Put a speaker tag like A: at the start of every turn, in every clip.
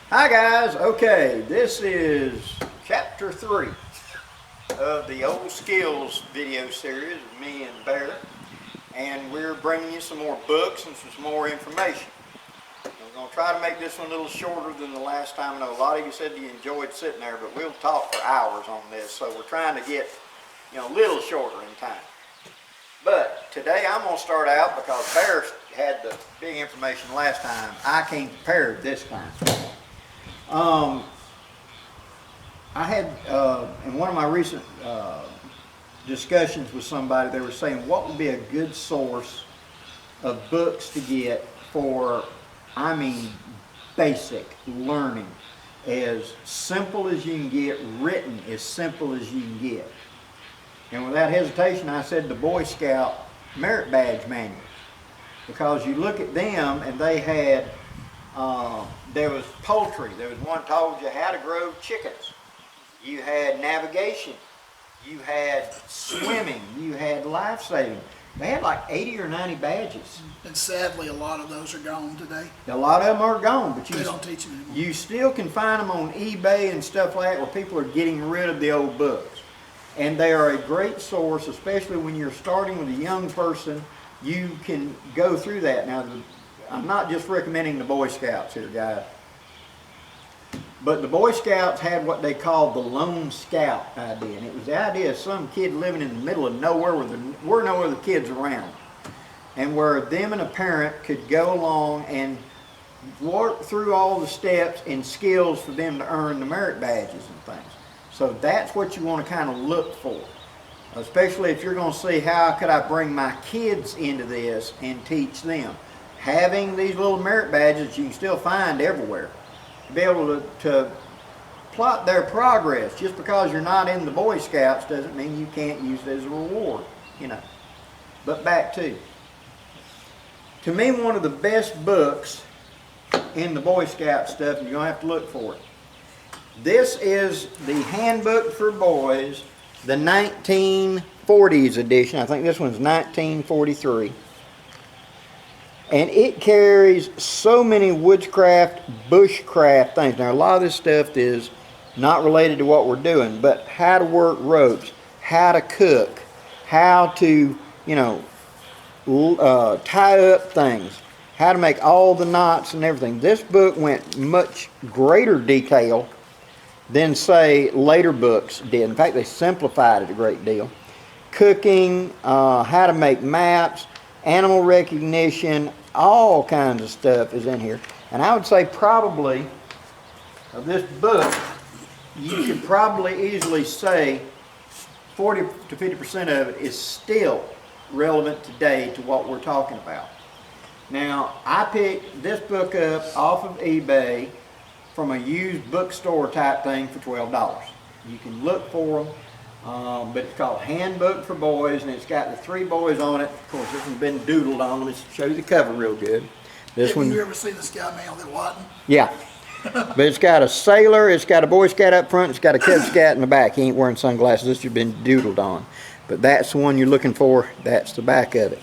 A: Hi guys, okay, this is chapter 3 of the Old Skills video series of me and Bear, and we're bringing you some more books and some more information. We're going to try to make this one a little shorter than the last time. I know a lot of you said you enjoyed sitting there, but we'll talk for hours on this, so we're trying to get a little shorter in time. But today I'm going to start out because Bear had the big information last time. I came prepared this time. I had, in one of my recent discussions with somebody, they were saying what would be a good source of books to get for, basic learning. As simple as you can get, written as simple as you can get. And without hesitation, I said the Boy Scout merit badge manuals. Because you look at them and they had, there was poultry. There was one told you how to grow chickens. You had navigation. You had swimming. You had life saving. They had like 80 or 90 badges.
B: And sadly, a lot of those are gone today.
A: A lot of them are gone, but
B: they don't teach them anymore.
A: You still can find them on eBay and stuff like that where people are getting rid of the old books. And they are a great source, especially when you're starting with a young person. You can go through that. Now, I'm not just recommending the Boy Scouts here, guys. But the Boy Scouts had what they called the Lone Scout idea. And it was the idea of some kid living in the middle of nowhere where there were no other kids around. And where them and a parent could go along and work through all the steps and skills for them to earn the merit badges and things. So that's what you want to kind of look for. Especially if you're going to see how could I bring my kids into this and teach them. Having these little merit badges you can still find everywhere. To be able to plot their progress. Just because you're not in the Boy Scouts doesn't mean you can't use it as a reward, But back to me, one of the best books in the Boy Scout stuff, and you're going to have to look for it. This is the Handbook for Boys, the 1940s edition. I think this one's 1943. And it carries so many woodscraft, bushcraft things. Now, a lot of this stuff is not related to what we're doing, but how to work ropes, how to cook, how to, tie up things, how to make all the knots and everything. This book went much greater detail than, say, later books did. In fact, they simplified it a great deal. Cooking, how to make maps, animal recognition, all kinds of stuff is in here. And I would say probably of this book, you could probably easily say 40 to 50% of it is still relevant today to what we're talking about. Now, I picked this book up off of eBay from a used bookstore type thing for $12. You can look for them. But it's called Handbook for Boys, and it's got the 3 boys on it. Of course, this one's been doodled on. Let me show you the cover real good. This one.
B: Have you ever seen the Scout Mail that wasn't?
A: Yeah. But it's got a sailor, it's got a Boy Scout up front, it's got a Cub Scout in the back. He ain't wearing sunglasses. This has been doodled on. But that's the one you're looking for. That's the back of it.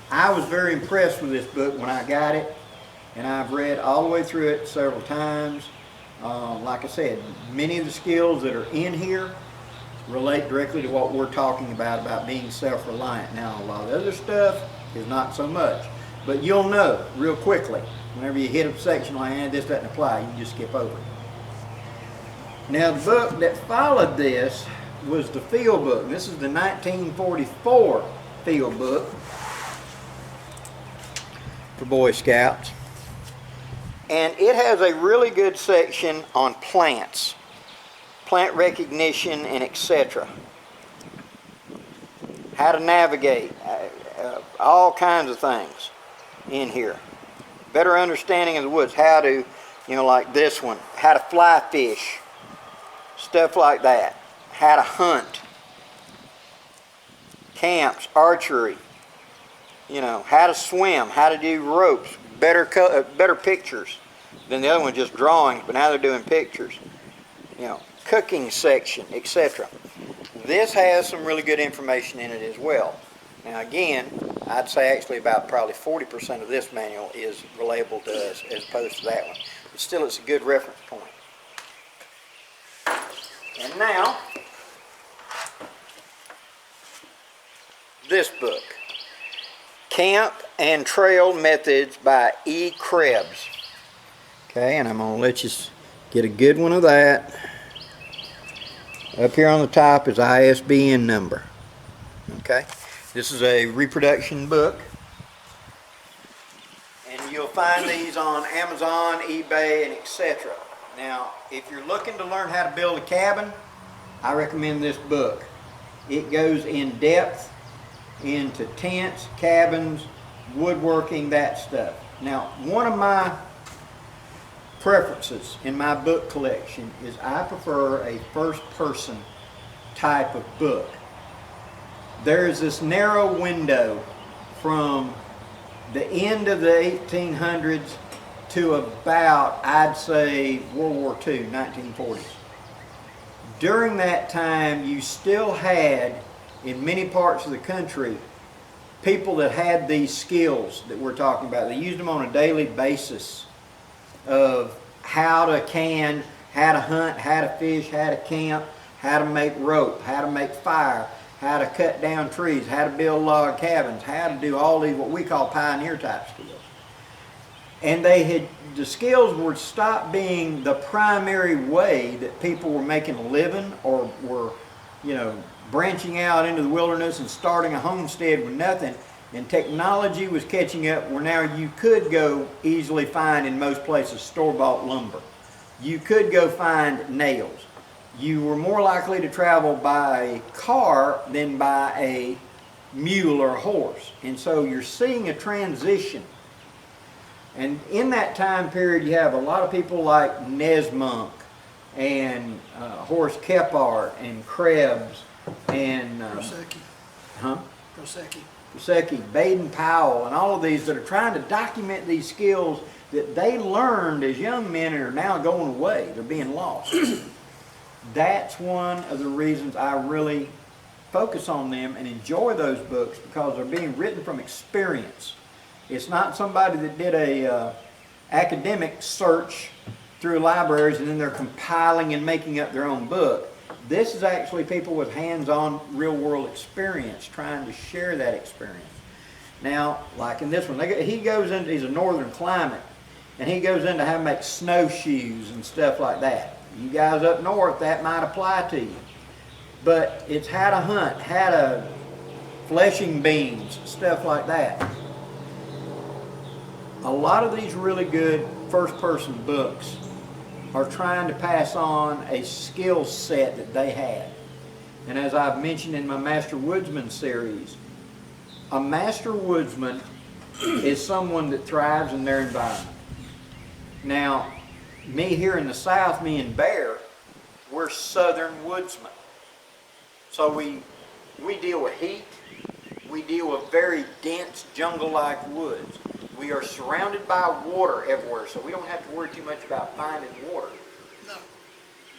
A: I was very impressed with this book when I got it, and I've read all the way through it several times. Like I said, many of the skills that are in here relate directly to what we're talking about being self-reliant. Now, a lot of the other stuff is not so much. But you'll know real quickly, whenever you hit a section like this doesn't apply, you can just skip over it. Now, the book that followed this was the field book. This is the 1944 field book for Boy Scouts. And it has a really good section on plants, plant recognition, and etc. How to navigate, all kinds of things in here. Better understanding of the woods, how to, like this one, how to fly fish, stuff like that. How to hunt, camps, archery, how to swim, how to do ropes, better pictures than the other one, just drawings, but now they're doing pictures. Cooking section, etc. This has some really good information in it as well. Now again, I'd say actually about probably 40% of this manual is relatable to us as opposed to that one. But still, it's a good reference point. And now, this book, Camp and Trail Methods by E. Krebs. Okay, and I'm going to let you get a good one of that. Up here on the top is ISBN number. Okay, this is a reproduction book. And you'll find these on Amazon, eBay, and etc. Now, if you're looking to learn how to build a cabin, I recommend this book. It goes in depth into tents, cabins, woodworking, that stuff. Now, one of my preferences in my book collection is I prefer a first-person type of book. There's this narrow window from the end of the 1800s to about, I'd say, World War II, 1940s. During that time, you still had, in many parts of the country, people that had these skills that we're talking about. They used them on a daily basis of how to can, how to hunt, how to fish, how to camp, how to make rope, how to make fire, how to cut down trees, how to build log cabins, how to do all these what we call pioneer type skills. And the skills would stop being the primary way that people were making a living or were, branching out into the wilderness and starting a homestead with nothing. And technology was catching up where now you could go easily find in most places store-bought lumber. You could go find nails. You were more likely to travel by a car than by a mule or a horse. And so you're seeing a transition. And in that time period, you have a lot of people like Nesmunk and Horace Kephart and Krebs and Brzezinski, Baden-Powell, and all of these that are trying to document these skills that they learned as young men and are now going away. They're being lost. That's one of the reasons I really focus on them and enjoy those books, because they're being written from experience. It's not somebody that did a academic search through libraries and then they're compiling and making up their own book. This is actually people with hands-on real-world experience trying to share that experience. Now, like in this one, he goes into, he's a northern climate, and he goes into how to make snowshoes and stuff like that. You guys up north, that might apply to you. But it's how to hunt, how to fleshing beans, stuff like that. A lot of these really good first-person books are trying to pass on a skill set that they had. And as I've mentioned in my Master Woodsman series, a Master Woodsman is someone that thrives in their environment. Now, me here in the South, me and Bear, we're Southern woodsmen. So we deal with heat, we deal with very dense jungle-like woods. We are surrounded by water everywhere, so we don't have to worry too much about finding water.
B: No,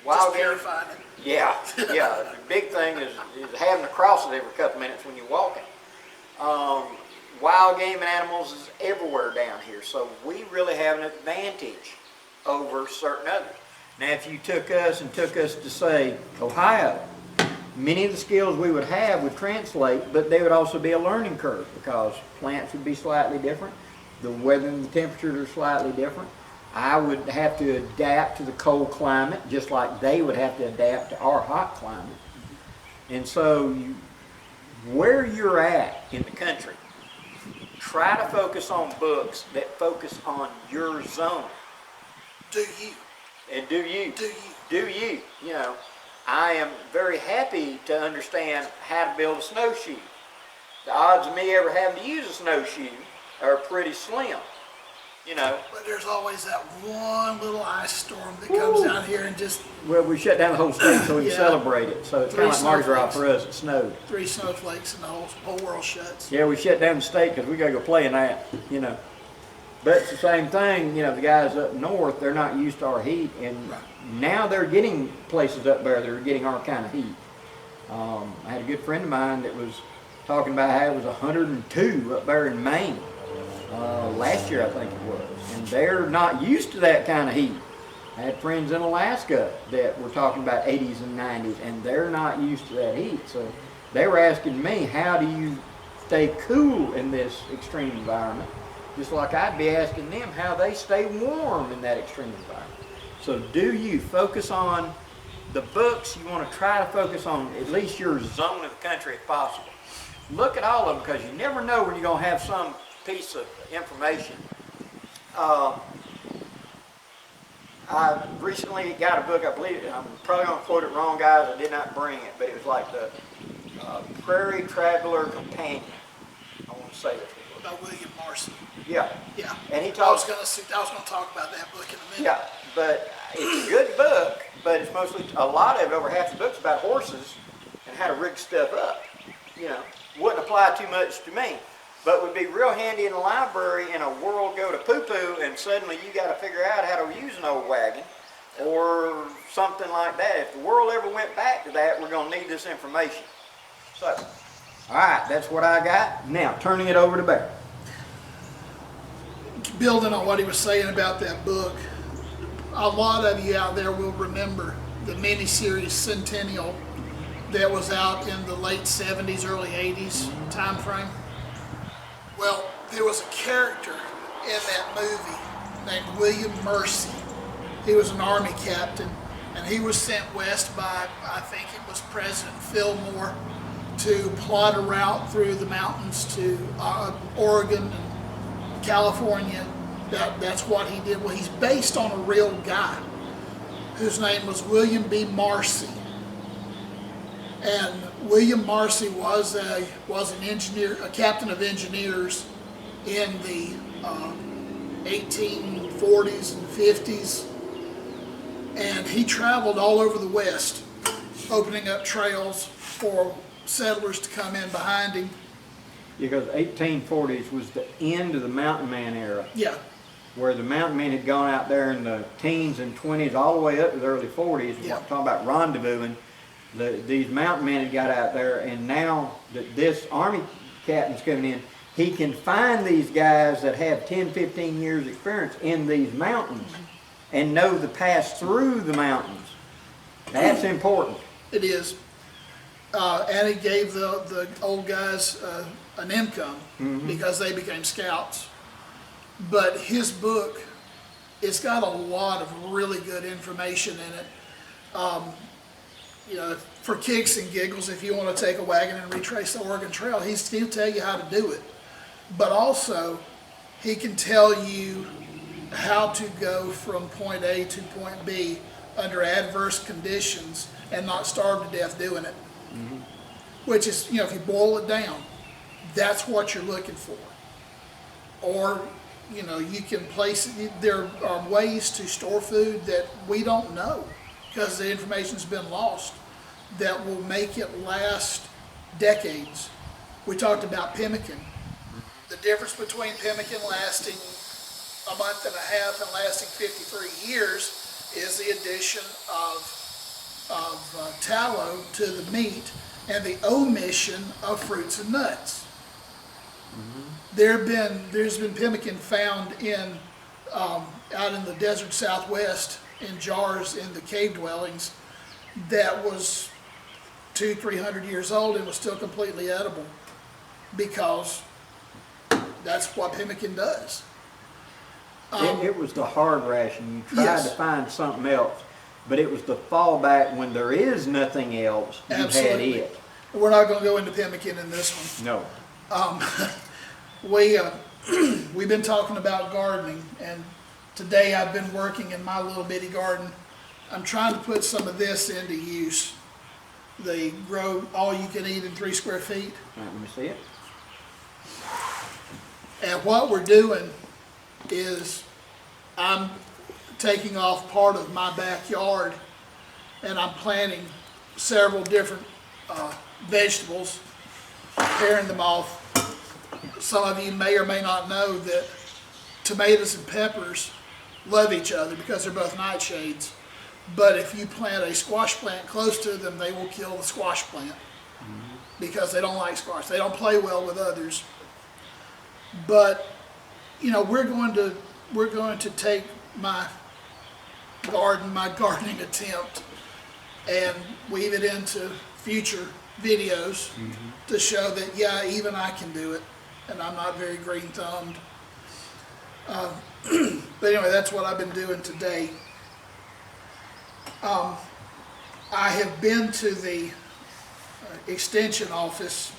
A: Wild
B: just purifying it.
A: Yeah. The big thing is having to cross it every couple minutes when you're walking. Wild game and animals is everywhere down here, so we really have an advantage over certain others. Now, if you took us to, say, Ohio, many of the skills we would have would translate, but they would also be a learning curve because plants would be slightly different. The weather and the temperatures are slightly different. I would have to adapt to the cold climate just like they would have to adapt to our hot climate. And so where you're at in the country, try to focus on books that focus on your zone.
B: Do you.
A: And do you.
B: Do you.
A: Do you. I am very happy to understand how to build a snowshoe. The odds of me ever having to use a snowshoe are pretty slim,
B: But there's always that one little ice storm that comes down here and just...
A: Well, we shut down the whole state so we can celebrate it. So it's kind of like Mardi Gras for us. It snowed.
B: 3 snowflakes and the whole world shuts.
A: Yeah, we shut down the state because we got to go play in that, But it's the same thing, the guys up north, they're not used to our heat. And now they're getting places up there that are getting our kind of heat. I had a good friend of mine that was talking about how it was 102 up there in Maine. Last year I think it was. And they're not used to that kind of heat. I had friends in Alaska that were talking about 80s and 90s, and they're not used to that heat. So they were asking me, how do you stay cool in this extreme environment? Just like I'd be asking them how they stay warm in that extreme environment. So do you focus on the books? You want to try to focus on at least your zone of the country if possible. Look at all of them, because you never know when you're going to have some piece of information. I recently got a book, I believe, I'm probably going to quote it wrong, guys, I did not bring it, but it was like the Prairie Traveler Companion. I want to say that.
B: By William Marcy.
A: Yeah.
B: Yeah.
A: And he
B: I
A: talks.
B: was going to talk about that book in a minute.
A: Yeah, but it's a good book, but it's mostly, a lot of it, over half the book's about horses and how to rig stuff up. You know, wouldn't apply too much to me, but would be real handy in the library in a world go to poo-poo and suddenly you got to figure out how to use an old wagon or something like that. If the world ever went back to that, we're going to need this information. So, all right, that's what I got. Now, turning it over to Bear.
B: Building on what he was saying about that book, a lot of you out there will remember the miniseries Centennial that was out in the late 70s, early 80s time frame. Well, there was a character in that movie named William Marcy. He was an Army captain, and he was sent west by, I think it was President Fillmore, to plot a route through the mountains to Oregon and California. That's what he did. Well, he's based on a real guy whose name was William B. Marcy. And William Marcy was an engineer, a captain of engineers in the 1840s and 50s. And he traveled all over the West, opening up trails for settlers to come in behind him.
A: Because 1840s was the end of the mountain man era.
B: Yeah.
A: Where the mountain men had gone out there in the teens and 20s all the way up to the early 40s.
B: Yeah.
A: We're talking about rendezvousing. These mountain men had got out there, and now that this Army captain's coming in, he can find these guys that have 10, 15 years experience in these mountains and know the pass through the mountains. That's important.
B: It is. And it gave the old guys an income because they became scouts. But his book, it's got a lot of really good information in it. You know, for kicks and giggles, if you want to take a wagon and retrace the Oregon Trail, he'll tell you how to do it. But also, he can tell you how to go from point A to point B under adverse conditions and not starve to death doing it. Which is, you know, if you boil it down, that's what you're looking for. Or, you know, you can place it, there are ways to store food that we don't know because the information's been lost that will make it last decades. We talked about pemmican. The difference between pemmican lasting a month and a half and lasting 53 years is the addition of tallow to the meat and the omission of fruits and nuts. There's been pemmican found in out in the desert Southwest in jars in the cave dwellings that was 200-300 years old and was still completely edible because that's what pemmican does.
A: It was the hard ration. You tried
B: Yes.
A: to find something else, but it was the fallback when there is nothing else. You
B: Absolutely.
A: had it.
B: We're not going to go into pemmican in this one.
A: No.
B: We've been talking about gardening, and today I've been working in my little bitty garden. I'm trying to put some of this into use. They grow all you can eat in 3 square feet.
A: All right, let me see it.
B: And what we're doing is I'm taking off part of my backyard and I'm planting several different vegetables, pairing them off. Some of you may or may not know that tomatoes and peppers love each other because they're both nightshades. But if you plant a squash plant close to them, they will kill the squash plant. because they don't like squash. They don't play well with others. But, you know, we're going to take my gardening attempt and weave it into future videos to show that, yeah, even I can do it, and I'm not very green-thumbed. But anyway, that's what I've been doing today. I have been to the extension office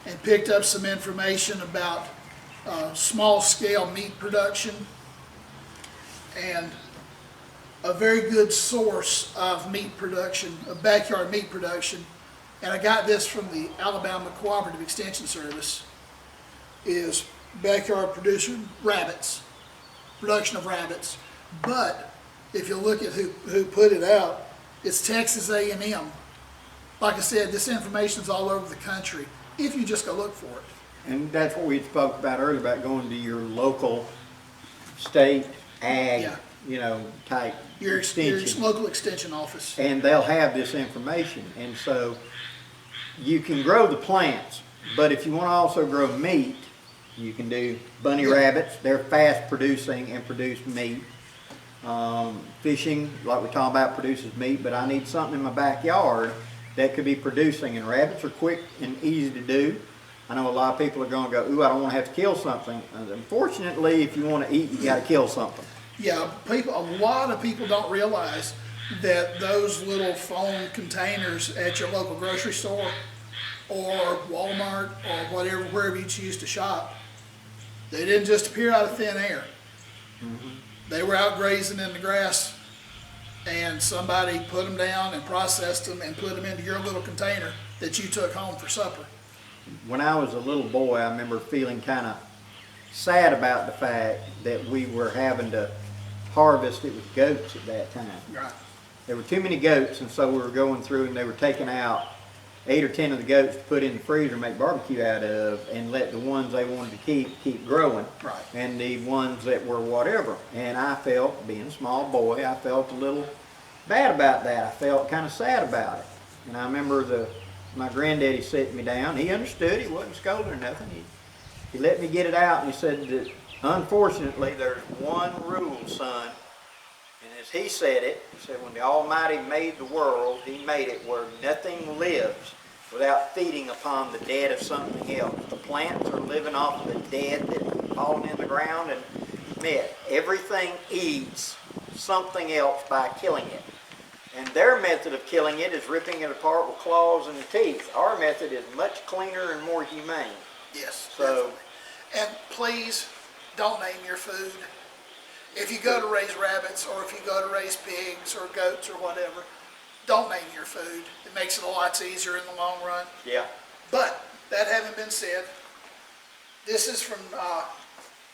B: and picked up some information about small-scale meat production, and a very good source of meat production, of backyard meat production, and I got this from the Alabama Cooperative Extension Service, is backyard production production of rabbits. But if you look at who put it out, it's Texas A&M. Like I said, this information is all over the country if you just go look for it.
A: And that's what we spoke about earlier, about going to your local state ag,
B: Yeah.
A: you know, type
B: Your
A: extension.
B: local extension office.
A: And they'll have this information. And so you can grow the plants, but if you want to also grow meat, you can do bunny rabbits. They're fast producing and produce meat. Fishing, like we're talking about, produces meat, but I need something in my backyard that could be producing, and rabbits are quick and easy to do. I know a lot of people are going to go, ooh, I don't want to have to kill something. Unfortunately, if you want to eat, you got to kill something.
B: Yeah, a lot of people don't realize that those little foam containers at your local grocery store or Walmart or whatever, wherever you choose to shop, they didn't just appear out of thin air. They were out grazing in the grass, and somebody put them down and processed them and put them into your little container that you took home for supper.
A: When I was a little boy, I remember feeling kind of sad about the fact that we were having to harvest it with goats at that time.
B: Right.
A: There were too many goats, and so we were going through and they were taking out 8 or 10 of the goats to put in the freezer and make barbecue out of, and let the ones they wanted to keep growing.
B: Right.
A: And the ones that were whatever. And I felt, being a small boy, I felt a little bad about that. I felt kind of sad about it. And I remember my granddaddy sat me down. He understood. He wasn't scolding or nothing. He let me get it out, and he said that unfortunately there's one rule, son. And as he said it, he said, when the Almighty made the world, he made it where nothing lives without feeding upon the dead of something else. The plants are living off of the dead that's fallen in the ground, and everything eats something else by killing it. And their method of killing it is ripping it apart with claws and teeth. Our method is much cleaner and more humane.
B: Yes.
A: So,
B: definitely. And please don't name your food. If you go to raise rabbits, or if you go to raise pigs or goats or whatever, don't name your food. It makes it a lot easier in the long run.
A: yeah.
B: But that having been said, this is from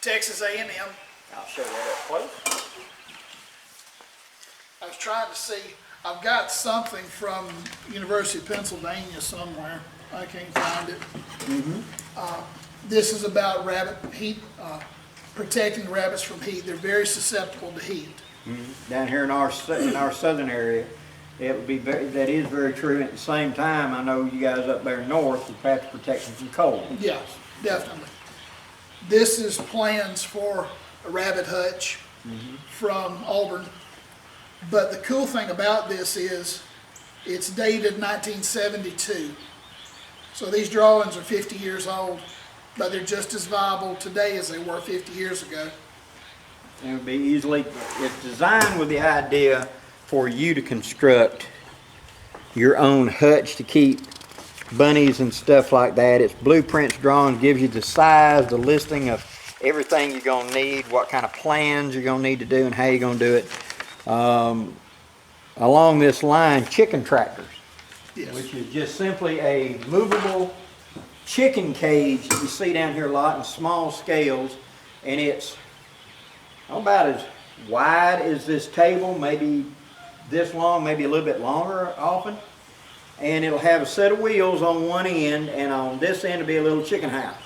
B: Texas A&M.
A: I'll show you that up close.
B: I was trying to see, I've got something from University of Pennsylvania somewhere. I can't find it. This is about rabbit heat, protecting rabbits from heat. They're very susceptible to heat.
A: Down here in our southern area, it would be that is very true. At the same time, I know you guys up there north would have to protect them from cold.
B: Yes, definitely. This is plans for a rabbit hutch from Auburn. But the cool thing about this is it's dated 1972. So these drawings are 50 years old, but they're just as viable today as they were 50 years ago.
A: It would be it's designed with the idea for you to construct your own hutch to keep bunnies and stuff like that. It's blueprints, drawings, gives you the size, the listing of everything you're going to need, what kind of plans you're going to need to do, and how you're going to do it. Along this line, chicken tractors,
B: Yes.
A: which is just simply a movable chicken cage that you see down here a lot in small scales, and it's about as wide as this table, maybe this long, maybe a little bit longer often, and it'll have a set of wheels on one end, and on this end will be a little chicken house,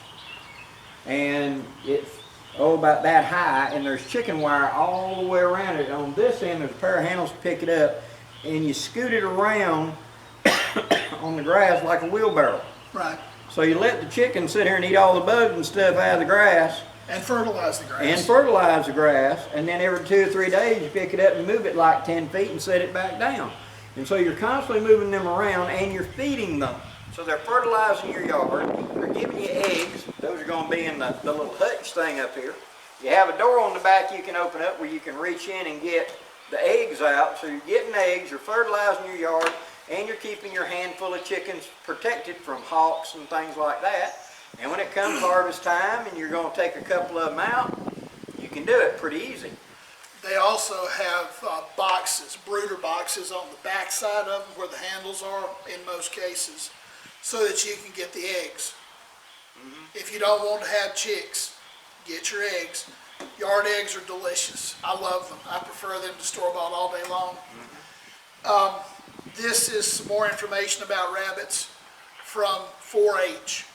A: and it's about that high, and there's chicken wire all the way around it. On this end there's a pair of handles to pick it up, and you scoot it around on the grass like a wheelbarrow.
B: Right.
A: So you let the chickens sit here and eat all the bugs and stuff out of the grass.
B: And fertilize the grass.
A: And fertilize the grass, and then every 2 or 3 days you pick it up and move it like 10 feet and set it back down. And so you're constantly moving them around and you're feeding them. So they're fertilizing your yard, they're giving you eggs. Those are going to be in the little hutch thing up here. You have a door on the back you can open up where you can reach in and get the eggs out. So you're getting eggs, you're fertilizing your yard, and you're keeping your handful of chickens protected from hawks and things like that. And when it comes harvest time and you're going to take a couple of them out, you can do it pretty easy.
B: They also have boxes, brooder boxes on the back side of them where the handles are in most cases, so that you can get the eggs. If you don't want to have chicks, get your eggs. Yard eggs are delicious. I love them. I prefer them to store-bought all day long. This is some more information about rabbits from 4-H.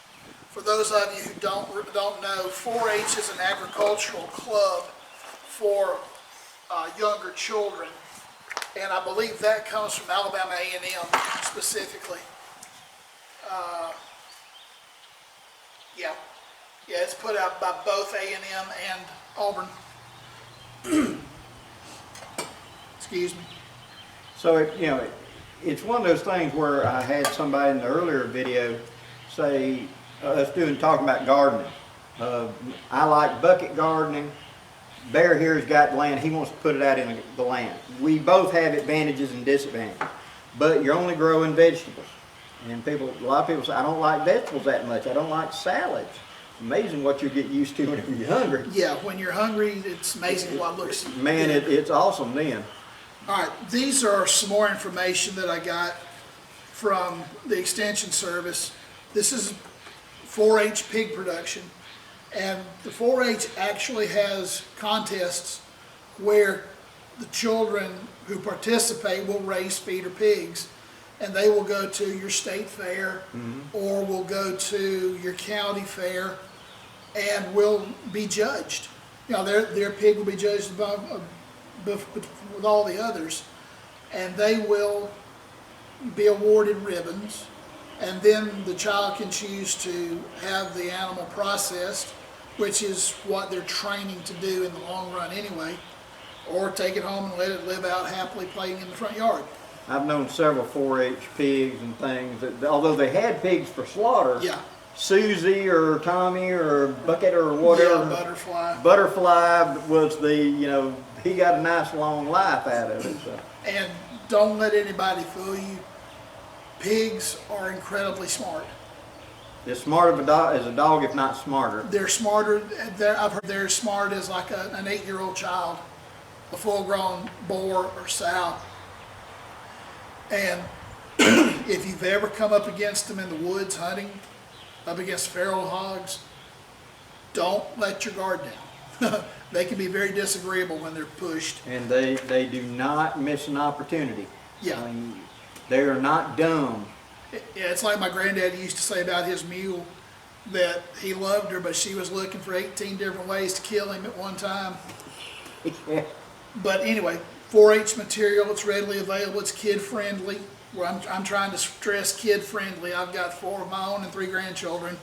B: For those of you who don't know, 4-H is an agricultural club for younger children, and I believe that comes from Alabama A&M specifically. Yeah, it's put out by both A&M and Auburn. Excuse me.
A: So it's one of those things where I had somebody in the earlier video say, talking about gardening. I like bucket gardening. Bear here has got land. He wants to put it out in the land. We both have advantages and disadvantages, but you're only growing vegetables. And a lot of people say, I don't like vegetables that much. I don't like salads. It's amazing what you get used to whenever you're hungry.
B: Yeah, when you're hungry, it's amazing what looks.
A: Man, it's awesome then.
B: All right, these are some more information that I got from the Extension Service. This is 4-H pig production, and the 4-H actually has contests where the children who participate will raise feeder pigs, and they will go to your state fair or will go to your county fair and will be judged. You know, their pig will be judged with all the others, and they will be awarded ribbons, and then the child can choose to have the animal processed, which is what they're training to do in the long run anyway, or take it home and let it live out happily playing in the front yard.
A: I've known several 4-H pigs and things that, although they had pigs for slaughter,
B: Yeah.
A: Susie or Tommy or Bucket or whatever,
B: Yeah,
A: Butterfly was the, he got a nice long life out of it. So.
B: And don't let anybody fool you. Pigs are incredibly smart.
A: As smart as a dog, if not smarter.
B: They're smarter. I've heard they're smart as like an 8-year-old child, a full-grown boar or sow. And if you've ever come up against them in the woods hunting, up against feral hogs, don't let your guard down. They can be very disagreeable when they're pushed.
A: And they do not miss an opportunity.
B: Yeah.
A: I mean, they are not dumb.
B: Yeah, it's like my granddad used to say about his mule, that he loved her, but she was looking for 18 different ways to kill him at one time.
A: Yeah.
B: But anyway, 4-H material, it's readily available, it's kid-friendly. Well, I'm trying to stress kid-friendly. I've got 4 of my own and 3 grandchildren.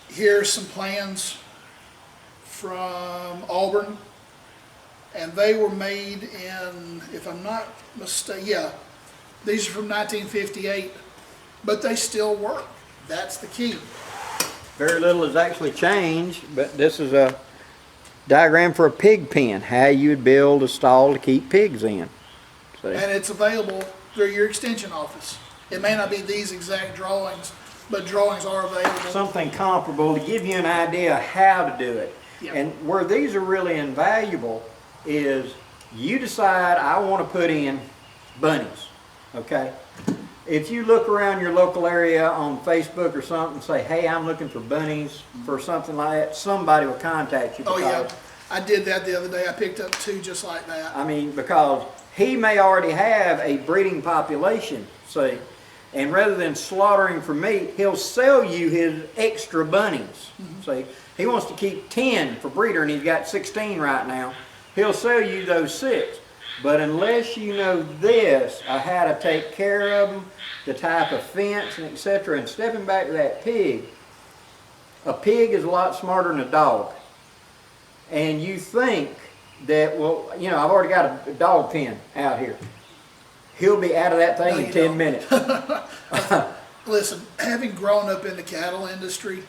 B: Here's some plans from Auburn, and they were made in, if I'm not mistaken, yeah, these are from 1958, but they still work. That's the key.
A: Very little has actually changed, but this is a diagram for a pig pen, how you would build a stall to keep pigs in. So.
B: And it's available through your extension office. It may not be these exact drawings, but drawings are available.
A: Something comparable to give you an idea how to do it.
B: Yeah.
A: And where these are really invaluable is you decide, I want to put in bunnies, okay? If you look around your local area on Facebook or something and say, hey, I'm looking for bunnies for something like that, somebody will contact you.
B: Oh yeah, I did that the other day. I picked up 2 just like that.
A: I mean, because he may already have a breeding population, see, and rather than slaughtering for meat, he'll sell you his extra bunnies. See, he wants to keep 10 for breeder, and he's got 16 right now. He'll sell you those 6. But unless you know this, how to take care of them, the type of fence and etc. And stepping back to that pig, a pig is a lot smarter than a dog. And you think that, well, you know, I've already got a dog pen out here. He'll be out of that thing in 10 minutes.
B: Listen, having grown up in the cattle industry,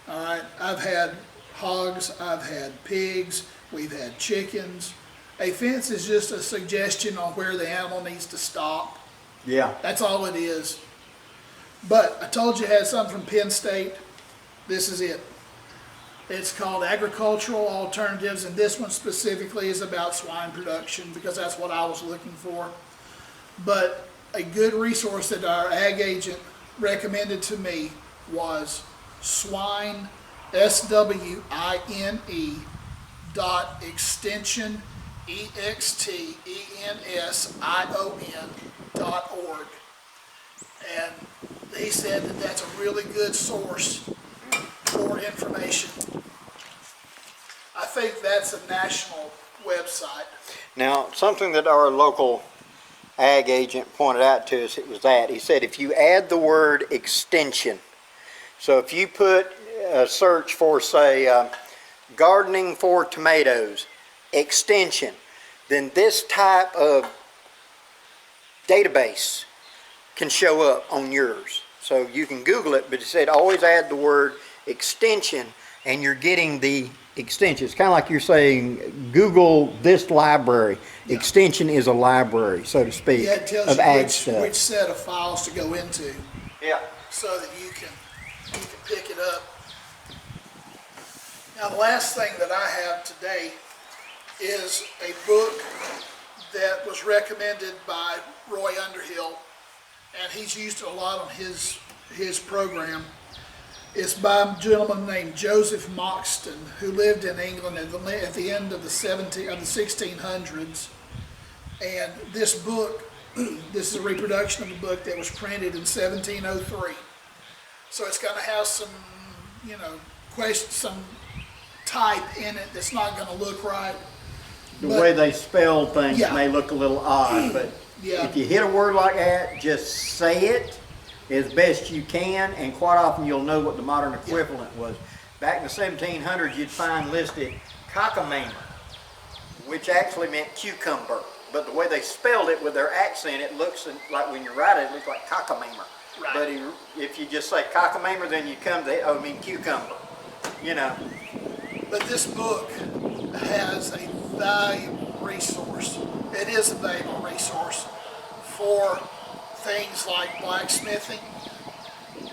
B: all right, I've had hogs, I've had pigs, we've had chickens. A fence is just a suggestion on where the animal needs to stop.
A: Yeah.
B: That's all it is. But I told you I had something from Penn State. This is it. It's called Agricultural Alternatives, and this one specifically is about swine production because that's what I was looking for. But a good resource that our ag agent recommended to me was swine, SWINE .extension, EXTENSION.org. And he said that that's a really good source for information. I think that's a national website.
A: Now, something that our local ag agent pointed out to us, it was that. He said if you add the word extension, so if you put a search for, say, gardening for tomatoes, extension, then this type of database can show up on yours. So you can Google it, but it said always add the word extension and you're getting the extension. It's kind of like you're saying Google this library. Yeah. Extension is a library, so to speak,
B: yeah, it tells
A: of
B: you
A: ag stuff.
B: Which set of files to go into.
A: Yeah.
B: So that you can pick it up. Now the last thing that I have today is a book that was recommended by Roy Underhill, and he's used it a lot on his program. It's by a gentleman named Joseph Moxton, who lived in England at the end of the 1600s. And this book, this is a reproduction of a book that was printed in 1703. So it's going to have some, you know, some type in it that's not going to look right.
A: The way they spell things may look a little odd, but if you hit a word like that, just say it as best you can, and quite often you'll know what the modern equivalent was. Back in the 1700s, you'd find listed cockamamie, which actually meant cucumber, but the way they spelled it with their accent, it looks like when you write it, it looks like cockamamie. Right. But if you just say cockamamie, then you come to, I mean cucumber, you know.
B: But this book has a valuable resource. It is a valuable resource for things like blacksmithing,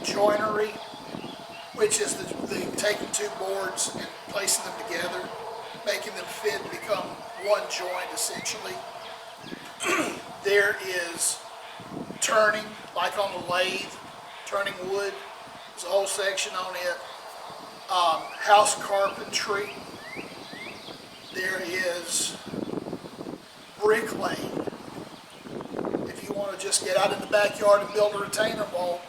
B: joinery, which is the taking two boards and placing them together, making them fit and become one joint essentially. There is turning, like on the lathe, turning wood. There's a whole section on it. House carpentry. There is bricklaying. If you want to just get out in the backyard and build a retaining wall,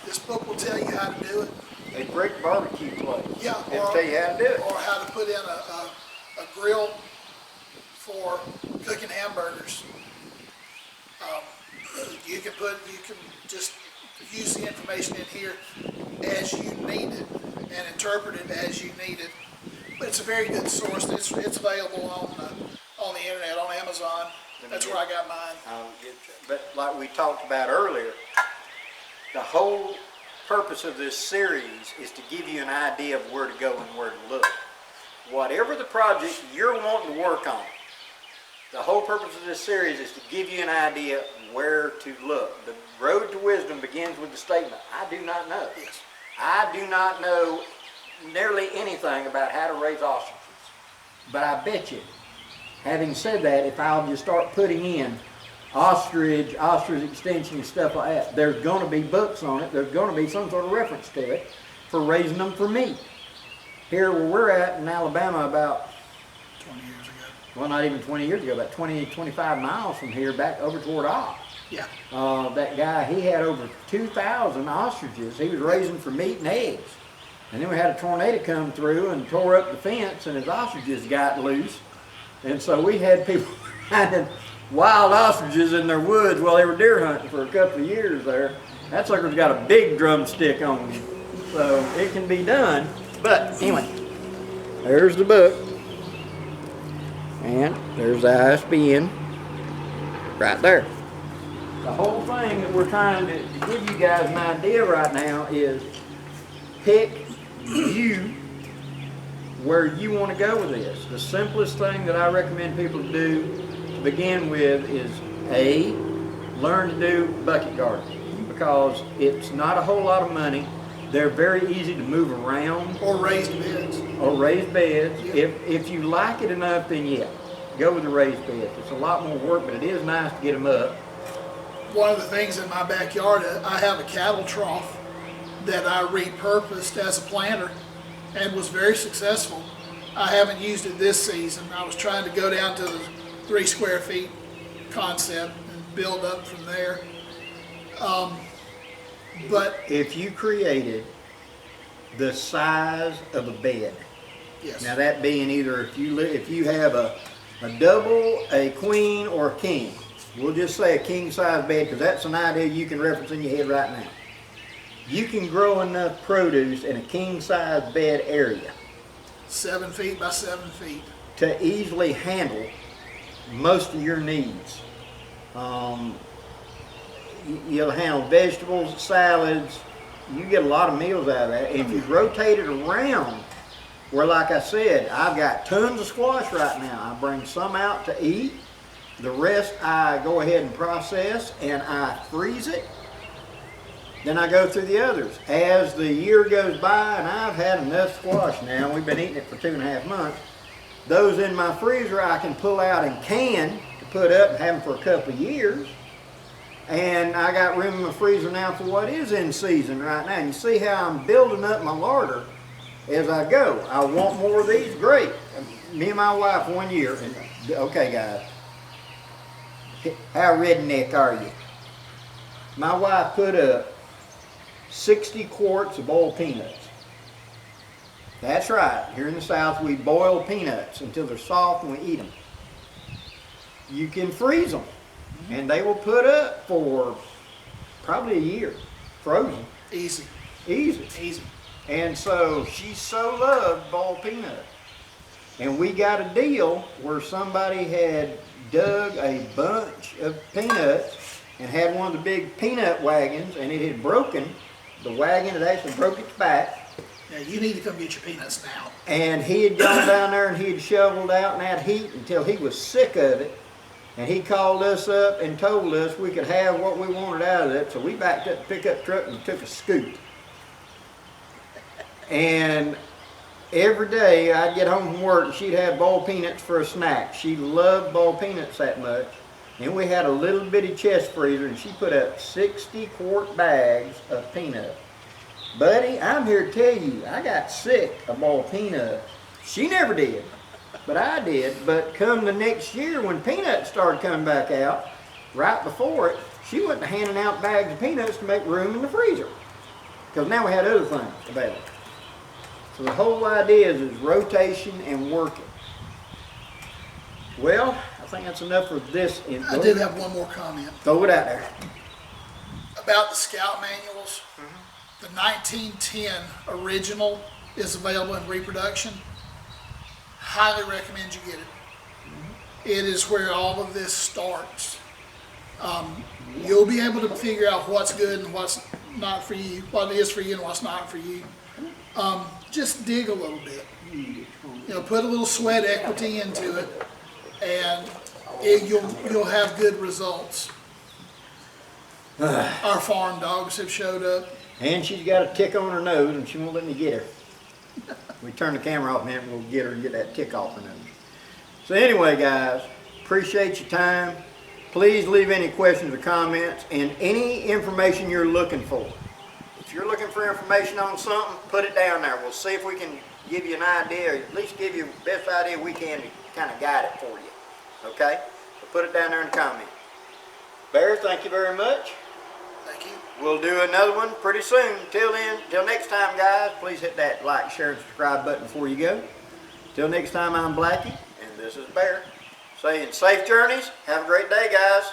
B: this book will tell you how to do it.
A: A brick barbecue place.
B: Yeah,
A: It'll tell you how to do it.
B: Or how to put in a grill for cooking hamburgers. You can just use the information in here as you need it and interpret it as you need it. But it's a very good source. It's available on the internet, on Amazon. That's where I got mine.
A: But like we talked about earlier, the whole purpose of this series is to give you an idea of where to go and where to look. Whatever the project you're wanting to work on, the whole purpose of this series is to give you an idea where to look. The road to wisdom begins with the statement, I do not know.
B: Yes.
A: I do not know nearly anything about how to raise ostriches. But I bet you, having said that, if I'll just start putting in ostrich extension and stuff like that, there's going to be books on it. There's going to be some sort of reference to it for raising them for meat. Here where we're at in Alabama, about
B: 20 years ago.
A: Well, not even 20 years ago, about 20, 25 miles from here, back over toward Ox.
B: Yeah.
A: That guy, he had over 2,000 ostriches. He was raising for meat and eggs. And then we had a tornado come through and tore up the fence, and his ostriches got loose. And so we had people finding wild ostriches in their woods while they were deer hunting for a couple of years there. That sucker's got a big drumstick on him. So it can be done. But anyway, there's the book. And there's the ISBN right there. The whole thing that we're trying to give you guys an idea right now is pick you where you want to go with this. The simplest thing that I recommend people to do to begin with is A, learn to do bucket gardening, because it's not a whole lot of money. They're very easy to move around.
B: Or raised beds.
A: Or raised beds.
B: Yeah.
A: If you like it enough, then yeah, go with the raised beds. It's a lot more work, but it is nice to get them up.
B: One of the things in my backyard, I have a cattle trough that I repurposed as a planter and was very successful. I haven't used it this season. I was trying to go down to the 3 square feet concept and build up from there. But
A: if you created the size of a bed,
B: yes.
A: now that being either if you have a double, a queen, or a king, we'll just say a king size bed because that's an idea you can reference in your head right now. You can grow enough produce in a king size bed area
B: 7 feet by 7 feet
A: to easily handle most of your needs. You'll handle vegetables, salads. You get a lot of meals out of that. And if you rotate it around, where like I said, I've got tons of squash right now. I bring some out to eat. The rest I go ahead and process and I freeze it. Then I go through the others. As the year goes by and I've had enough squash now, we've been eating it for 2.5 months, those in my freezer I can pull out and can to put up and have them for a couple of years. And I got room in my freezer now for what is in season right now. And you see how I'm building up my larder as I go. I want more of these, great. Me and my wife 1 year, and okay guys, how redneck are you? My wife put up 60 quarts of boiled peanuts. That's right, here in the South we boil peanuts until they're soft and we eat them. You can freeze them and they will put up for probably a year, frozen.
B: easy.
A: Easy.
B: Easy.
A: And so she so loved boiled peanuts. And we got a deal where somebody had dug a bunch of peanuts and had one of the big peanut wagons, and it had broken. The wagon had actually broke its back.
B: Yeah, you need to come get your peanuts now.
A: And he had gone down there and he had shoveled out in that heat until he was sick of it. And he called us up and told us we could have what we wanted out of it. So we backed up the pickup truck and took a scoot. And every day I'd get home from work and she'd have boiled peanuts for a snack. She loved boiled peanuts that much. And we had a little bitty chest freezer and she put up 60 quart bags of peanuts. Buddy, I'm here to tell you, I got sick of boiled peanuts. She never did, but I did. But come the next year when peanuts started coming back out, right before it, she went to handing out bags of peanuts to make room in the freezer. Because now we had other things available. So the whole idea is rotation and working. Well, I think that's enough for this info.
B: I did have one more comment.
A: Throw it out there.
B: About the scout manuals. The 1910 original is available in reproduction. Highly recommend you get it. It is where all of this starts. You'll be able to figure out what's good and what's not for you, what is for you and what's not for you. Just dig a little bit. You know, put a little sweat equity into it, and you'll have good results. Our farm dogs have showed up.
A: And she's got a tick on her nose and she won't let me get her. We turn the camera off and we'll get her and get that tick off her nose. So anyway guys, appreciate your time. Please leave any questions or comments and any information you're looking for. If you're looking for information on something, put it down there. We'll see if we can give you an idea, or at least give you the best idea we can to kind of guide it for you. Okay? So put it down there in the comments. Bear, thank you very much.
B: Thank you.
A: We'll do another one pretty soon. Till then, till next time guys, please hit that like, share, and subscribe button before you go. Till next time, I'm Blackie, and this is Bear. Saying safe journeys. Have a great day, guys.